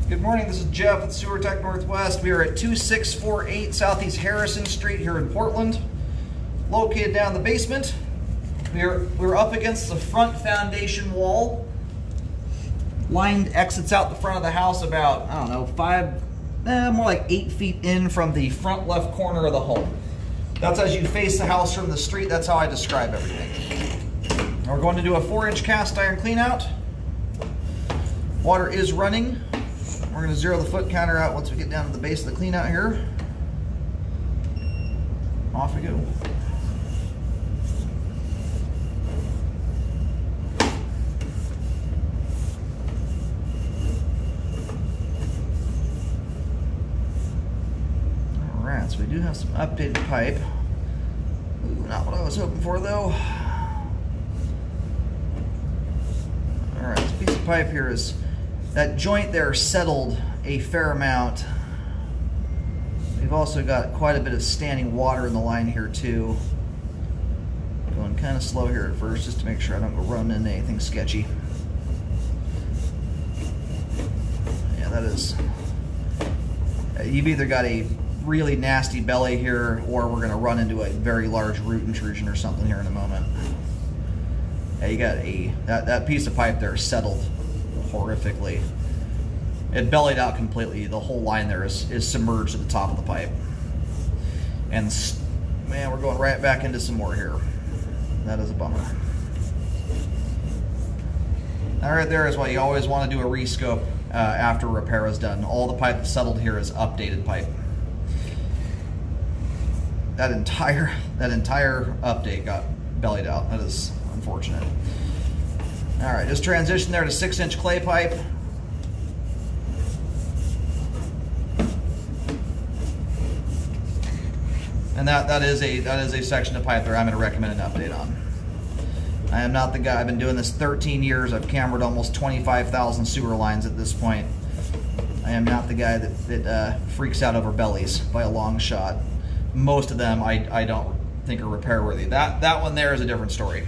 Good morning, this is Jeff with Sewer Tech Northwest. We are at 2648 Southeast Harrison Street here in Portland. Located down in the basement. We're up against the front foundation wall. Line exits out the front of the house about, I don't know, more like 8 feet in from the front left corner of the home. That's as you face the house from the street. That's how I describe everything. We're going to do a 4-inch cast iron clean out. Water is running. We're going to zero the foot counter out once we get down to the base of the clean out here. Off we go. Alright, so we do have some updated pipe. Ooh, not what I was hoping for though. Alright, this piece of pipe here is, that joint there settled a fair amount. We've also got quite a bit of standing water in the line here too. Going kind of slow here at first just to make sure I don't go running into anything sketchy. Yeah, that is, you've either got a really nasty belly here or we're going to run into a very large root intrusion or something here in a moment. Yeah, you got that piece of pipe there settled horrifically. It bellied out completely. The whole line there is submerged at the top of the pipe. And man, we're going right back into some more here. That is a bummer. All right, there is why you always want to do a rescope after repair is done. All the pipe that's settled here is updated pipe. That entire update got bellied out. That is unfortunate. All right, just transition there to 6-inch clay pipe. And that is a section of pipe there I'm going to recommend an update on. I am not the guy. I've been doing this 13 years. I've cambered almost 25,000 sewer lines at this point. I am not the guy that freaks out over bellies by a long shot. Most of them I don't think are repair worthy. That one there is a different story.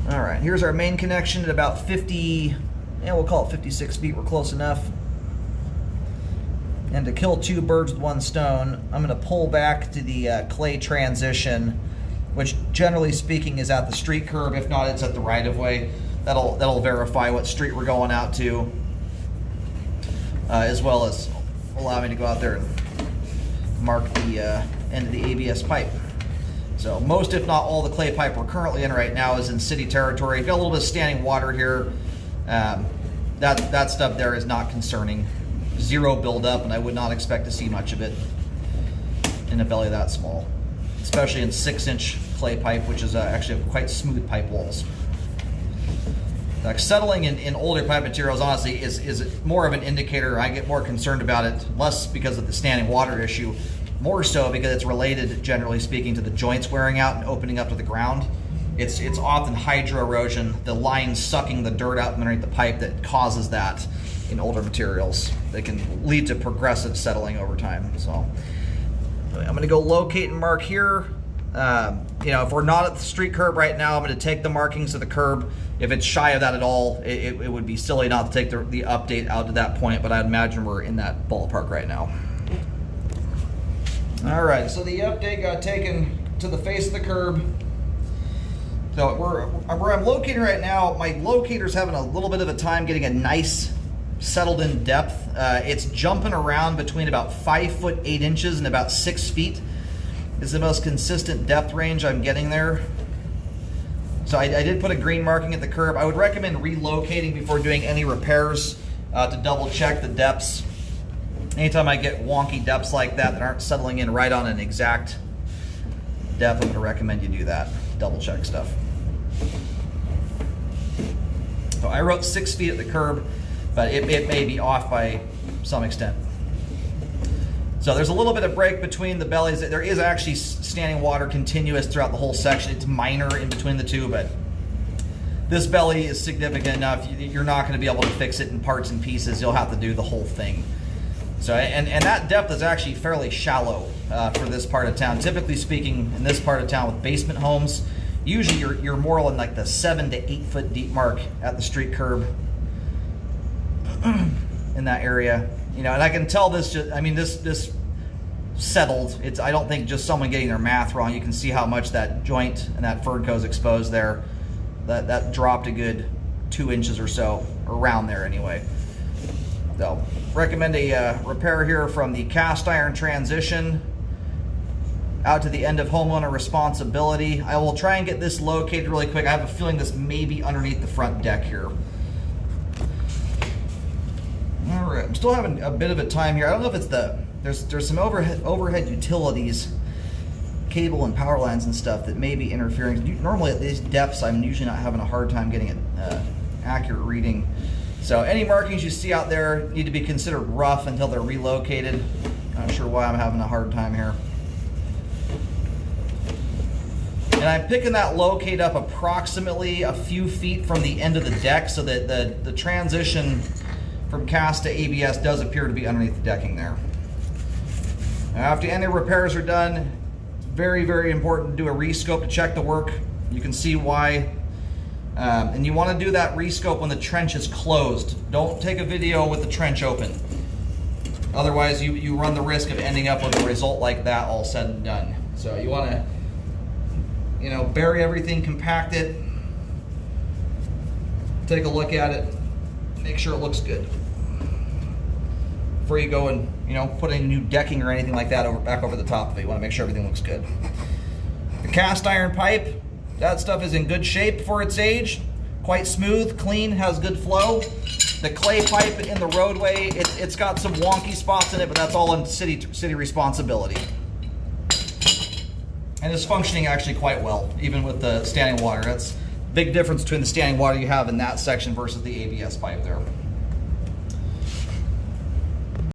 All right, here's our main connection at about 50, we'll call it 56 feet. We're close enough. And to kill two birds with one stone, I'm going to pull back to the clay transition, which generally speaking is at the street curb. If not, it's at the right-of-way. That'll verify what street we're going out to, as well as allow me to go out there and mark the end of the ABS pipe. So most, if not all, the clay pipe we're currently in right now is in city territory. Got a little bit of standing water here. That stuff there is not concerning. Zero buildup, and I would not expect to see much of it in a belly that small, especially in 6-inch clay pipe, which is actually quite smooth pipe walls. Like settling in older pipe materials, honestly, is more of an indicator. I get more concerned about it, less because of the standing water issue, more so because it's related, generally speaking, to the joints wearing out and opening up to the ground. It's often hydro erosion, the line sucking the dirt out underneath the pipe, that causes that in older materials. They can lead to progressive settling over time. So I'm going to go locate and mark here. If we're not at the street curb right now, I'm going to take the markings of the curb. If it's shy of that at all, it would be silly not to take the update out to that point, but I'd imagine we're in that ballpark right now. All right, so the update got taken to the face of the curb. So where I'm locating right now, my locator's having a little bit of a time getting a nice settled in depth. It's jumping around between about 5 foot 8 inches and about 6 feet is the most consistent depth range I'm getting there. So I did put a green marking at the curb. I would recommend relocating before doing any repairs to double check the depths. Anytime I get wonky depths like that aren't settling in right on an exact depth, I'm going to recommend you do that. Double check stuff. So I wrote 6 feet at the curb, but it may be off by some extent. So there's a little bit of break between the bellies. There is actually standing water continuous throughout the whole section. It's minor in between the two, but this belly is significant enough. You're not going to be able to fix it in parts and pieces. You'll have to do the whole thing. So, and that depth is actually fairly shallow for this part of town. Typically speaking, in this part of town with basement homes, Usually you're more on like the 7 to 8 foot deep mark at the street curb in that area. You know, and I can tell this just, I mean, this settled. It's, I don't think just someone getting their math wrong. You can see how much that joint and that Ferdco is exposed there. That dropped a good 2 inches or so, around there anyway. So recommend a repair here from the cast iron transition out to the end of homeowner responsibility. I will try and get this located really quick. I have a feeling this may be underneath the front deck here. All right, I'm still having a bit of a time here. I don't know if it's there's some overhead utilities, cable and power lines and stuff that may be interfering. Normally at these depths, I'm usually not having a hard time getting an accurate reading. So any markings you see out there need to be considered rough until they're relocated. Not sure why I'm having a hard time here. And I'm picking that locate up approximately a few feet from the end of the deck, so that the transition from cast to ABS does appear to be underneath the decking there. Now, after any repairs are done, it's very, very important to do a rescope to check the work. You can see why. And you want to do that rescope when the trench is closed. Don't take a video with the trench open. Otherwise, you run the risk of ending up with a result like that all said and done. So you want to, you know, bury everything, compact it, take a look at it, make sure it looks good before you go and, you know, put any new decking or anything like that back over the top of it. You want to make sure everything looks good. The cast iron pipe, that stuff is in good shape for its age. Quite smooth, clean, has good flow. The clay pipe in the roadway, it's got some wonky spots in it, but that's all in city responsibility. And it's functioning actually quite well, even with the standing water. That's a big difference between the standing water you have in that section versus the ABS pipe there.